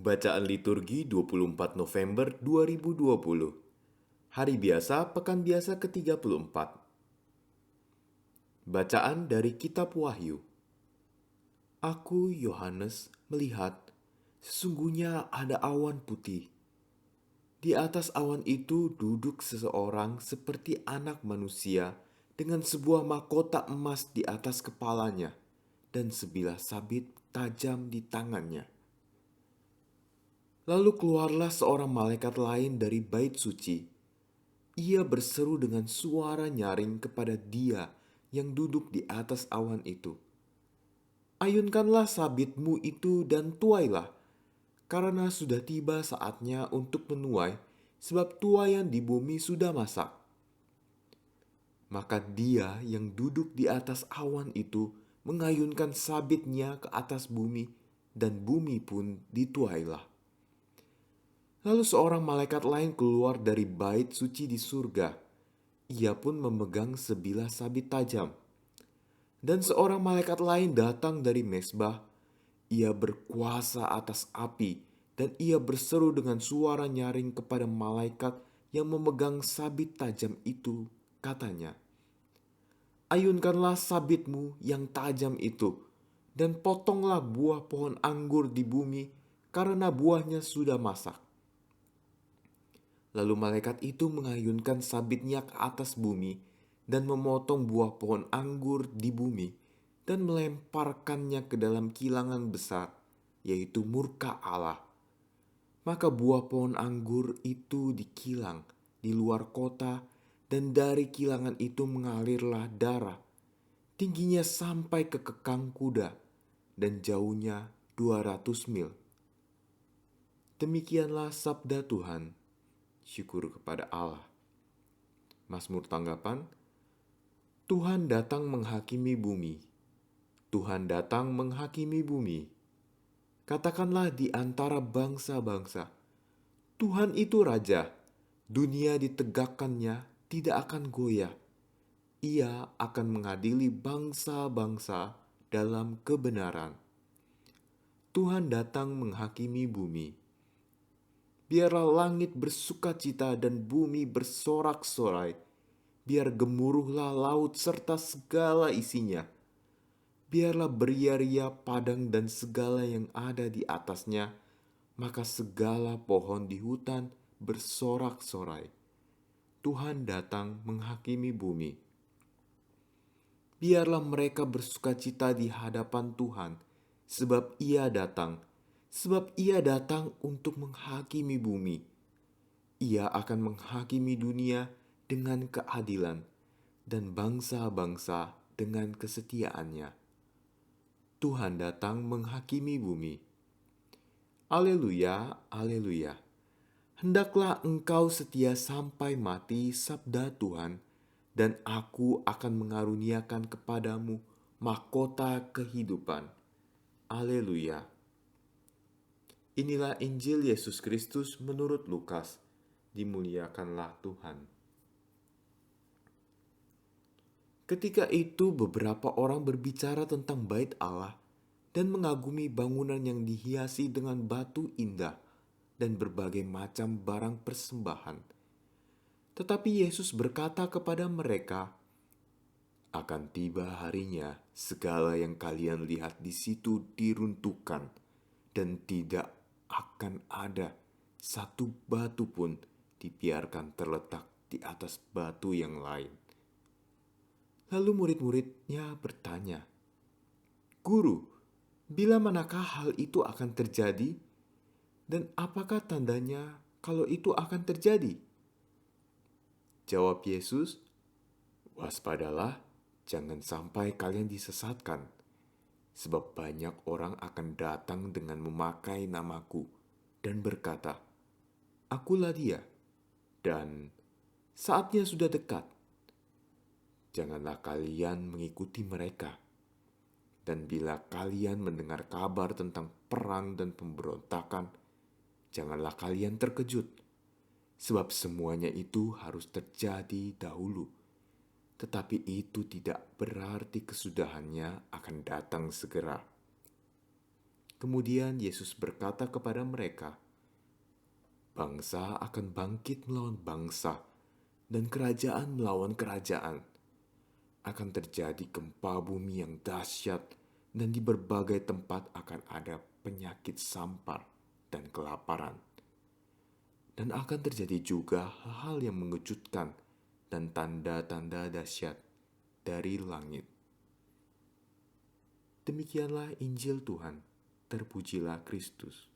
Bacaan liturgi 24 November 2020. Hari biasa, pekan biasa ke-34. Bacaan dari Kitab Wahyu. Aku, Yohanes, melihat sesungguhnya ada awan putih. Di atas awan itu duduk seseorang seperti anak manusia dengan sebuah mahkota emas di atas kepalanya dan sebilah sabit tajam di tangannya. Lalu keluarlah seorang malaikat lain dari bait suci. Ia berseru dengan suara nyaring kepada Dia yang duduk di atas awan itu. Ayunkanlah sabitmu itu dan tuailah, karena sudah tiba saatnya untuk menuai, sebab tuaian di bumi sudah masak. Maka Dia yang duduk di atas awan itu mengayunkan sabitnya ke atas bumi, dan bumi pun dituailah. Lalu seorang malaikat lain keluar dari bait suci di surga. Ia pun memegang sebilah sabit tajam. Dan seorang malaikat lain datang dari mezbah. Ia berkuasa atas api, dan ia berseru dengan suara nyaring kepada malaikat yang memegang sabit tajam itu. Katanya, ayunkanlah sabitmu yang tajam itu, dan potonglah buah pohon anggur di bumi, karena buahnya sudah masak. Lalu malaikat itu mengayunkan sabitnya ke atas bumi dan memotong buah pohon anggur di bumi dan melemparkannya ke dalam kilangan besar, yaitu murka Allah. Maka buah pohon anggur itu dikilang di luar kota, dan dari kilangan itu mengalirlah darah. Tingginya sampai ke kekang kuda dan jauhnya 200 mil. Demikianlah sabda Tuhan. Syukur kepada Allah. Mazmur tanggapan, Tuhan datang menghakimi bumi. Tuhan datang menghakimi bumi. Katakanlah di antara bangsa-bangsa, Tuhan itu Raja. Dunia ditegakkannya tidak akan goyah. Ia akan mengadili bangsa-bangsa dalam kebenaran. Tuhan datang menghakimi bumi. Biarlah langit bersukacita dan bumi bersorak-sorai. Biar gemuruhlah laut serta segala isinya. Biarlah beria-ria padang dan segala yang ada di atasnya. Maka segala pohon di hutan bersorak-sorai. Tuhan datang menghakimi bumi. Biarlah mereka bersukacita di hadapan Tuhan, sebab Ia datang. Sebab Ia datang untuk menghakimi bumi. Ia akan menghakimi dunia dengan keadilan dan bangsa-bangsa dengan kesetiaannya. Tuhan datang menghakimi bumi. Haleluya, haleluya. Hendaklah engkau setia sampai mati, sabda Tuhan, dan aku akan mengaruniakan kepadamu mahkota kehidupan. Haleluya. Inilah Injil Yesus Kristus menurut Lukas. Dimuliakanlah Tuhan. Ketika itu beberapa orang berbicara tentang bait Allah dan mengagumi bangunan yang dihiasi dengan batu indah dan berbagai macam barang persembahan. Tetapi Yesus berkata kepada mereka, akan tiba harinya segala yang kalian lihat di situ diruntuhkan, dan tidak akan ada satu batu pun dibiarkan terletak di atas batu yang lain. Lalu murid-muridnya bertanya, Guru, bila manakah hal itu akan terjadi? Dan apakah tandanya kalau itu akan terjadi? Jawab Yesus, waspadalah, jangan sampai kalian disesatkan. Sebab banyak orang akan datang dengan memakai namaku dan berkata, Akulah dia, dan saatnya sudah dekat. Janganlah kalian mengikuti mereka. Dan bila kalian mendengar kabar tentang perang dan pemberontakan, janganlah kalian terkejut, sebab semuanya itu harus terjadi dahulu. Tetapi itu tidak berarti kesudahannya akan datang segera. Kemudian Yesus berkata kepada mereka, "Bangsa akan bangkit melawan bangsa, dan kerajaan melawan kerajaan. Akan terjadi gempa bumi yang dahsyat, dan di berbagai tempat akan ada penyakit sampar dan kelaparan. Dan akan terjadi juga hal-hal yang mengejutkan dan tanda-tanda dahsyat dari langit." Demikianlah Injil Tuhan. Terpujilah Kristus.